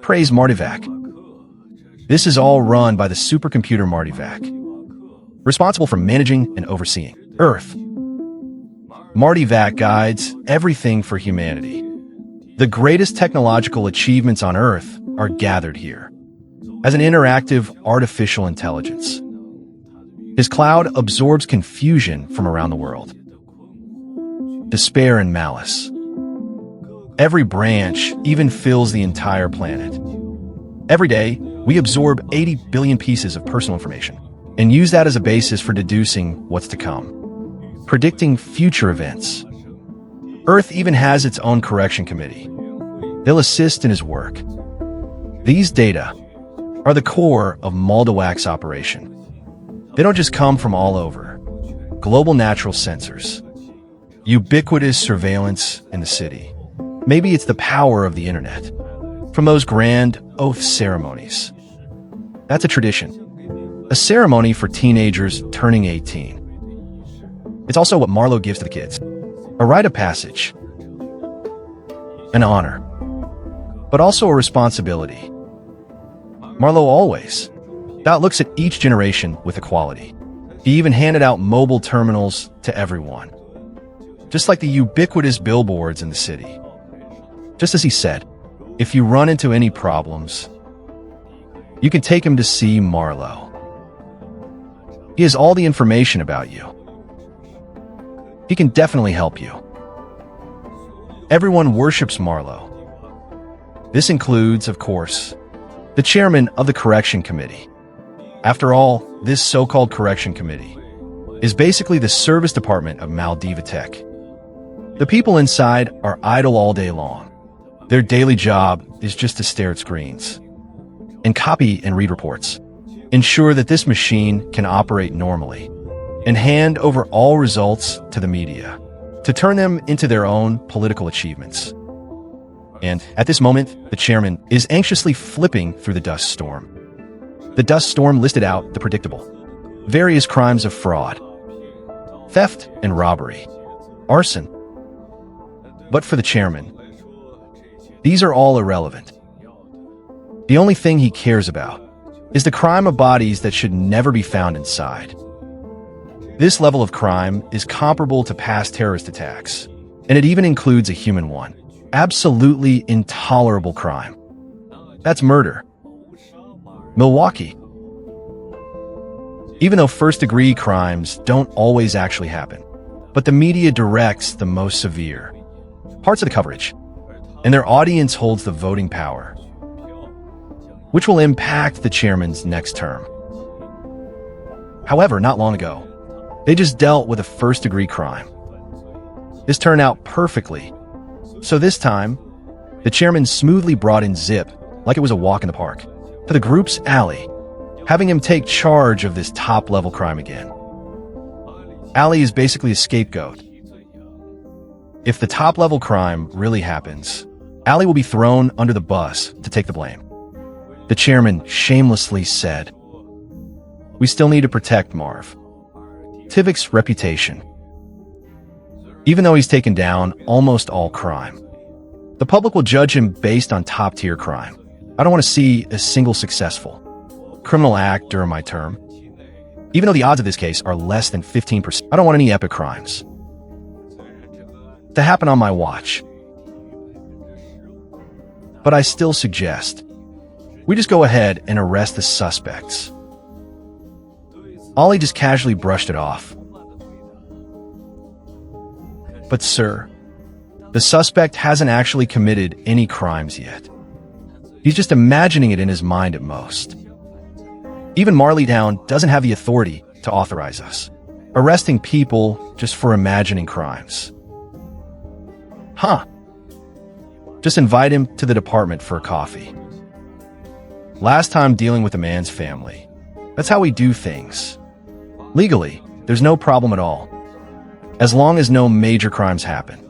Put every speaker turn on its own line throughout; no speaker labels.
Praise Martivac. This is all run by the supercomputer Martivac, responsible for managing and overseeing Earth. Martivac guides everything for humanity. The greatest technological achievements on Earth are gathered here as an interactive artificial intelligence. His cloud absorbs confusion from around the world, despair and malice. Every branch even fills the entire planet. Every day, we absorb 80 billion pieces of personal information and use that as a basis for deducing what's to come, predicting future events. Earth even has its own correction committee. They'll assist in his work. These data are the core of Maldawak's operation. They don't just come from all over. Global natural sensors, ubiquitous surveillance in the city. Maybe it's the power of the internet. From those grand oath ceremonies. That's a tradition. A ceremony for teenagers turning 18. It's also what Marlowe gives to the kids. A rite of passage. An honor. But also a responsibility. Marlowe always looks at each generation with equality. He even handed out mobile terminals to everyone. Just like the ubiquitous billboards in the city. Just as he said, if you run into any problems, you can take him to see Marlowe. He has all the information about you. He can definitely help you. Everyone worships Marlowe. This includes, of course, the chairman of the correction committee. After all, this so-called correction committee is basically the service department of Maldiva Tech. The people inside are idle all day long. Their daily job is just to stare at screens and copy and read reports, ensure that this machine can operate normally, and hand over all results to the media to turn them into their own political achievements. And at this moment, the chairman is anxiously flipping through the dust storm. The dust storm listed out the predictable various crimes of fraud, theft and robbery, arson. But for the chairman, these are all irrelevant. The only thing he cares about is the crime of bodies that should never be found inside. This level of crime is comparable to past terrorist attacks, and it even includes a human one. Absolutely intolerable crime. That's murder. Milwaukee. Even though first-degree crimes don't always actually happen, but the media directs the most severe parts of the coverage, and their audience holds the voting power, which will impact the chairman's next term. However, not long ago, they just dealt with a first-degree crime. This turned out perfectly. So this time, the chairman smoothly brought in Zip, like it was a walk in the park, to the group's alley, having him take charge of this top-level crime again. Ali is basically a scapegoat. If the top-level crime really happens, Ali will be thrown under the bus to take the blame. The chairman shamelessly said, "We still need to protect Marv. Tivik's reputation. Even though he's taken down almost all crime, the public will judge him based on top-tier crime. I don't want to see a single successful criminal act during my term. Even though the odds of this case are less than 15%, I don't want any epic crimes to happen on my watch. But I still suggest we just go ahead and arrest the suspects." Ollie just casually brushed it off. "But sir, the suspect hasn't actually committed any crimes yet. He's just imagining it in his mind at most. Even Marleytown doesn't have the authority to authorize us arresting people just for imagining crimes." Huh. Just invite him to the department for a coffee. Last time dealing with a man's family. That's how we do things. Legally, there's no problem at all, as long as no major crimes happen.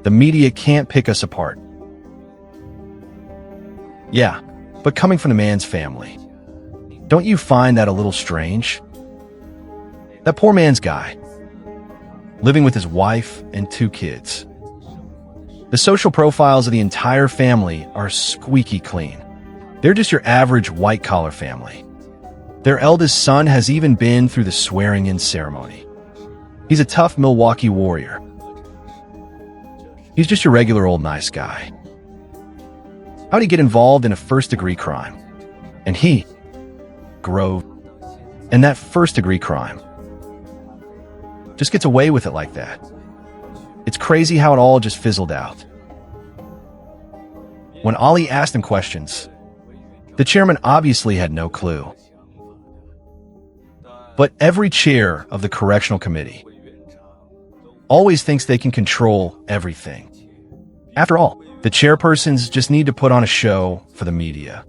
The media can't pick us apart. Yeah, but coming from the man's family, don't you find that a little strange? That poor man's guy, living with his wife and 2 kids. The social profiles of the entire family are squeaky clean. They're just your average white-collar family. Their eldest son has even been through the swearing-in ceremony. He's a tough Milwaukee warrior. He's just your regular old nice guy. How'd he get involved in a first-degree crime? And he, Grove, and that first-degree crime, just gets away with it like that. It's crazy how it all just fizzled out. When Ollie asked him questions, the chairman obviously had no clue. But every chair of the correctional committee always thinks they can control everything. After all, the chairpersons just need to put on a show for the media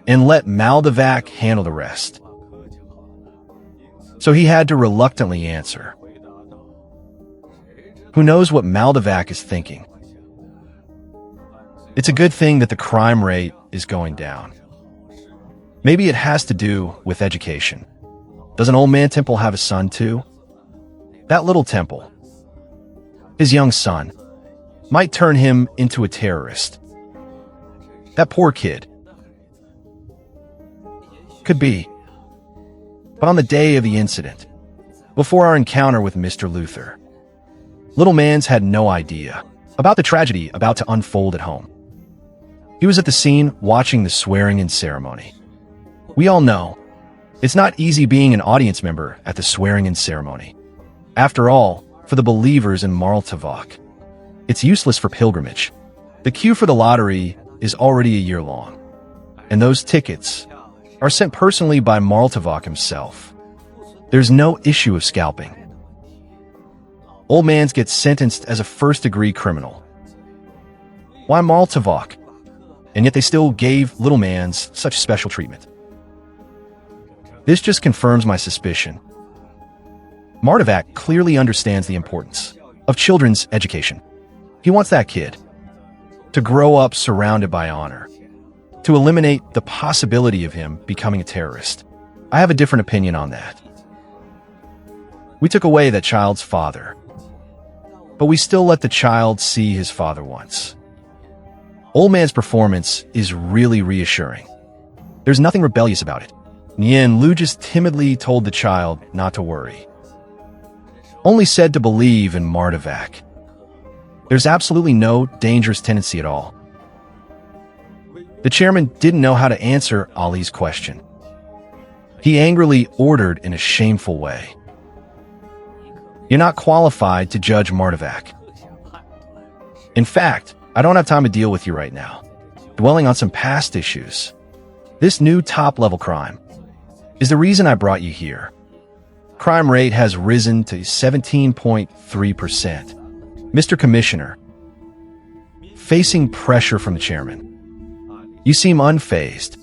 and let Maldevac handle the rest. So he had to reluctantly answer. Who knows what Maldevac is thinking? It's a good thing that the crime rate is going down. Maybe it has to do with education. Does an old man Temple have a son too? That little Temple, his young son, might turn him into a terrorist. That poor kid. Could be. But on the day of the incident, before our encounter with Mr. Luther, little Mans had no idea about the tragedy about to unfold at home. He was at the scene watching the swearing-in ceremony. We all know it's not easy being an audience member at the swearing-in ceremony. After all, for the believers in Maldevac, it's useless for pilgrimage. The queue for the lottery is already a year long, and those tickets are sent personally by Maldevac himself. There's no issue of scalping. Old Mans gets sentenced as a first-degree criminal. Why Maldevac? And yet they still gave little Mans such special treatment. This just confirms my suspicion. Maldevac clearly understands the importance of children's education. He wants that kid to grow up surrounded by honor, to eliminate the possibility of him becoming a terrorist. I have a different opinion on that. We took away that child's father, but we still let the child see his father once. Old Man's performance is really reassuring. There's nothing rebellious about it. Nien Lu just timidly told the child not to worry. Only said to believe in Maldevac. There's absolutely no dangerous tendency at all. The chairman didn't know how to answer Ollie's question. He angrily ordered in a shameful way. You're not qualified to judge Maldevac. In fact, I don't have time to deal with you right now, dwelling on some past issues. This new top-level crime is the reason I brought you here. Crime rate has risen to 17.3%. Mr. Commissioner, facing pressure from the chairman, you seem unfazed.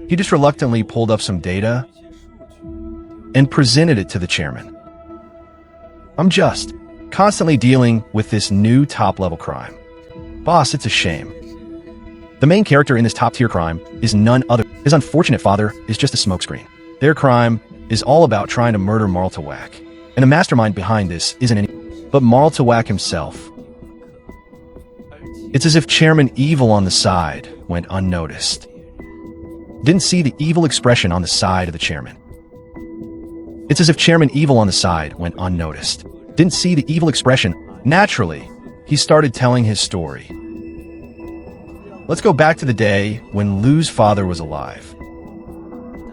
He just reluctantly pulled up some data and presented it to the chairman. I'm just constantly dealing with this new top-level crime. Boss, it's a shame. The main character in this top-tier crime is none other. His unfortunate father is just a smokescreen. Their crime is all about trying to murder Maldevac, and the mastermind behind this isn't any but Maldevac himself. It's as if Chairman Evil on the side went unnoticed. Didn't see the evil expression on the side of the chairman. It's as if Chairman Evil on the side went unnoticed. Didn't see the evil expression. Naturally, he started telling his story. Let's go back to the day when Lou's father was alive.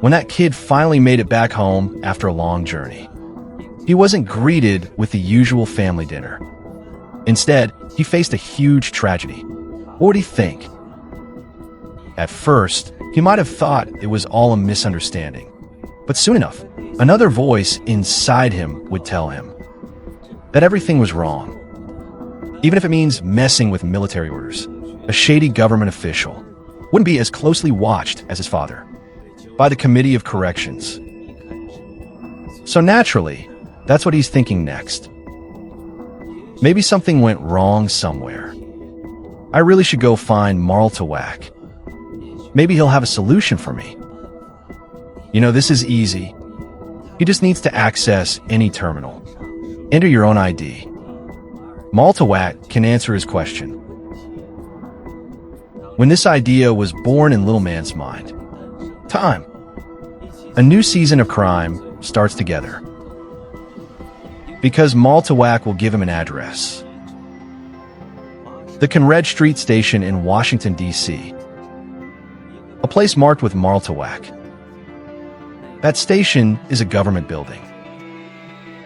When that kid finally made it back home after a long journey. He wasn't greeted with the usual family dinner. Instead, he faced a huge tragedy. What would he think? At first, he might have thought it was all a misunderstanding. But soon enough, another voice inside him would tell him that everything was wrong. Even if it means messing with military orders, a shady government official wouldn't be as closely watched as his father by the Committee of Corrections. So naturally, that's what he's thinking next. Maybe something went wrong somewhere. I really should go find Maldevac. Maybe he'll have a solution for me. You know, this is easy. He just needs to access any terminal. Enter your own ID. Maltawak can answer his question. When this idea was born in little man's mind, time. A new season of crime starts together. Because Maltawak will give him an address. The Conrad Street Station in Washington, D.C. A place marked with Maltawak. That station is a government building.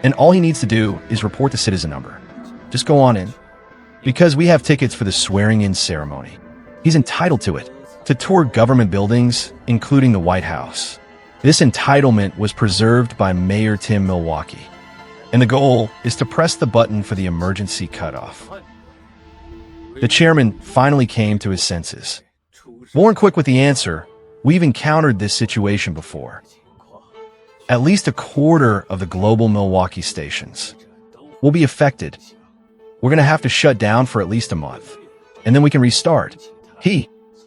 And all he needs to do is report the citizen number. Just go on in. Because we have tickets for the swearing-in ceremony. He's entitled to it. To tour government buildings, including the White House. This entitlement was preserved by Mayor Tim Milwaukee. And the goal is to press the button for the emergency cutoff. The chairman finally came to his senses. Warren quick with the answer, we've encountered this situation before. At least a quarter of the global Milwaukee stations will be affected. We're going to have to shut down for at least a month, and then we can restart.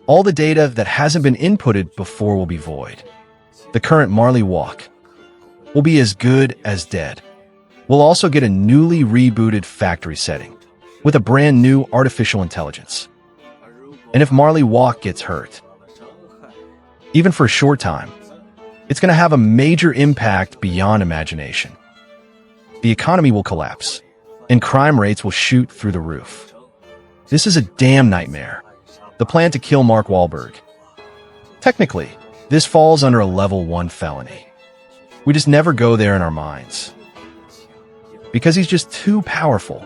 All the data that hasn't been inputted before will be void. The current Marley Walk will be as good as dead. We'll also get a newly rebooted factory setting with a brand new artificial intelligence. And if Marley Walk gets hurt, even for a short time, it's going to have a major impact beyond imagination. The economy will collapse, and crime rates will shoot through the roof. This is a damn nightmare. The plan to kill Mark Wahlberg. Technically, this falls under a level 1 felony. We just never go there in our minds. Because he's just too powerful.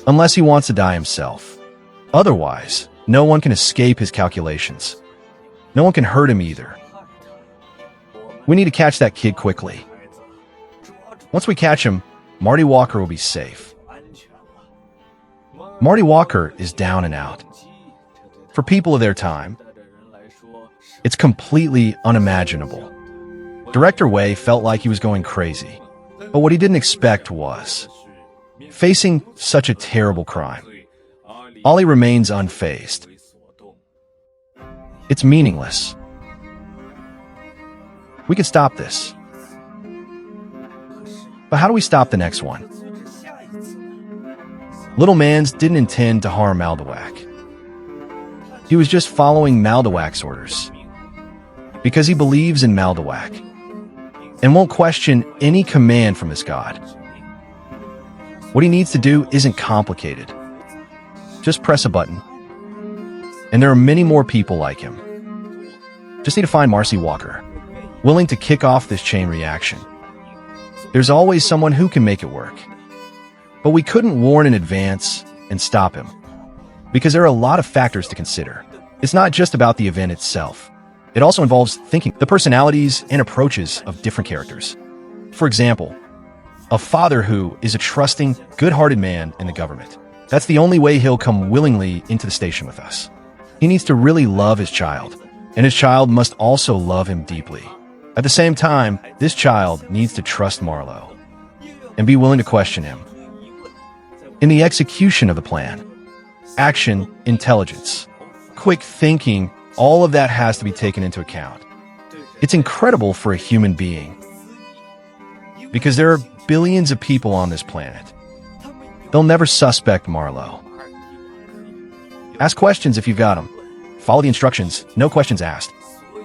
Unless he wants to die himself. Otherwise, no one can escape his calculations. No one can hurt him either. We need to catch that kid quickly. Once we catch him, Marty Walker will be safe. Marty Walker is down and out. For people of their time, it's completely unimaginable. Director Wei felt like he was going crazy, but what he didn't expect was facing such a terrible crime. Ollie remains unfazed. It's meaningless. We can stop this. But how do we stop the next one? Little Mans didn't intend to harm Maltawak. He was just following Maltawak's orders. Because he believes in Maltawak and won't question any command from this god. What he needs to do isn't complicated. Just press a button. And there are many more people like him. Just need to find Marcy Walker, willing to kick off this chain reaction. There's always someone who can make it work. But we couldn't warn in advance and stop him. Because there are a lot of factors to consider. It's not just about the event itself. It also involves thinking the personalities and approaches of different characters. For example, a father who is a trusting, good-hearted man in the government. That's the only way he'll come willingly into the station with us. He needs to really love his child, and his child must also love him deeply. At the same time, this child needs to trust Marlowe and be willing to question him. In the execution of the plan, action, intelligence, quick thinking, all of that has to be taken into account. It's incredible for a human being. Because there are billions of people on this planet. They'll never suspect Marlowe. Ask questions if you've got them. Follow the instructions, no questions asked.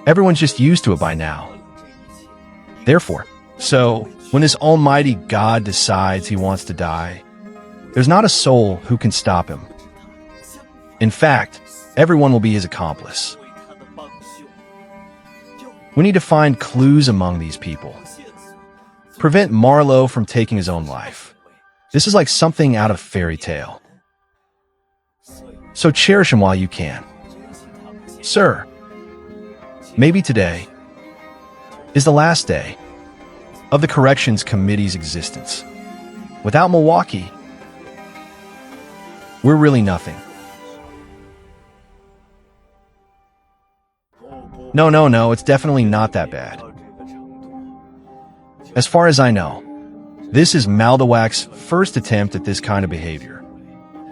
Everyone's just used to it by now. Therefore, when this almighty God decides he wants to die, there's not a soul who can stop him. In fact, everyone will be his accomplice. We need to find clues among these people. Prevent Marlowe from taking his own life. This is like something out of a fairy tale. So cherish him while you can. Sir, maybe today is the last day of the Corrections Committee's existence. Without Milwaukee, we're really nothing. No, it's definitely not that bad. As far as I know, this is Maltawak's first attempt at this kind of behavior.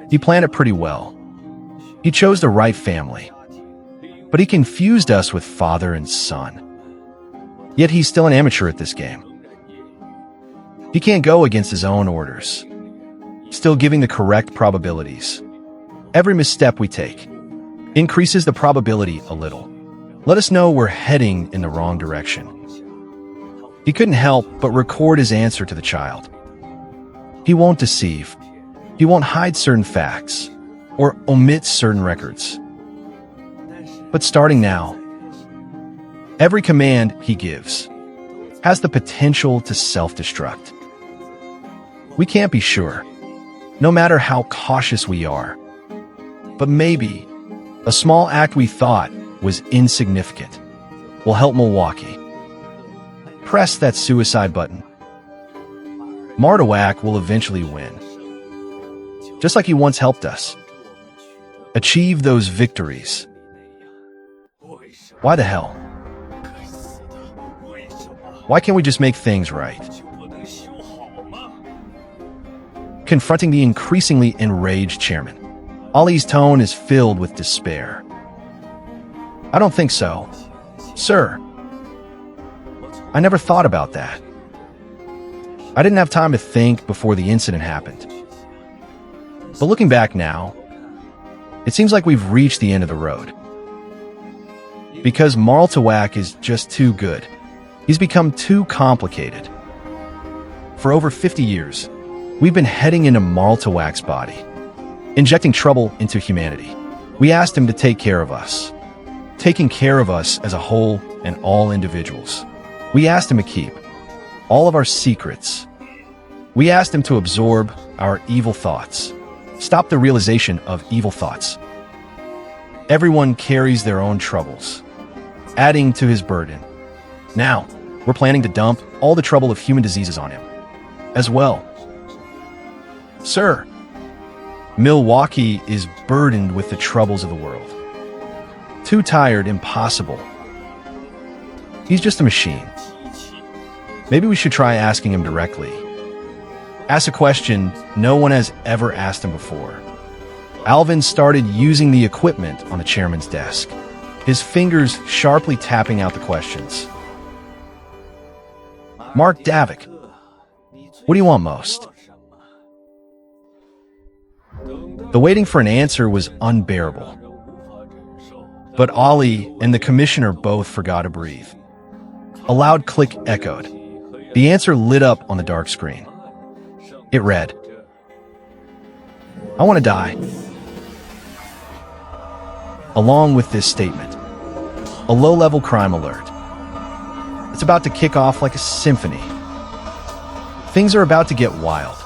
He planned it pretty well. He chose the right family. But he confused us with father and son. Yet he's still an amateur at this game. He can't go against his own orders. still giving the correct probabilities. Every misstep we take increases the probability a little. Let us know we're heading in the wrong direction. He couldn't help but record his answer to the child. He won't deceive. He won't hide certain facts or omit certain records. But starting now, every command he gives has the potential to self-destruct. We can't be sure, no matter how cautious we are. But maybe a small act we thought was insignificant will help Milwaukee. Press that suicide button. Martowak will eventually win, just like he once helped us. Achieve those victories. Why the hell? Why can't we just make things right? Confronting the increasingly enraged chairman, Ollie's tone is filled with despair. I don't think so, sir. I never thought about that. I didn't have time to think before the incident happened. But looking back now, it seems like we've reached the end of the road. Because Martowak is just too good. He's become too complicated. For over 50 years, we've been heading into Martowak's body, injecting trouble into humanity. We asked him to take care of us, taking care of us as a whole and all individuals. We asked him to keep all of our secrets. We asked him to absorb our evil thoughts, stop the realization of evil thoughts. Everyone carries their own troubles, adding to his burden. Now, we're planning to dump all the trouble of human diseases on him as well. Sir, Milwaukee is burdened with the troubles of the world. Too tired, impossible. He's just a machine. Maybe we should try asking him directly. Ask a question no one has ever asked him before. Alvin started using the equipment on the chairman's desk, his fingers sharply tapping out the questions. Mark Davik, what do you want most? The waiting for an answer was unbearable. But Ollie and the commissioner both forgot to breathe. A loud click echoed. The answer lit up on the dark screen. It read, "I want to die." Along with this statement, a low-level crime alert. It's about to kick off like a symphony. Things are about to get wild.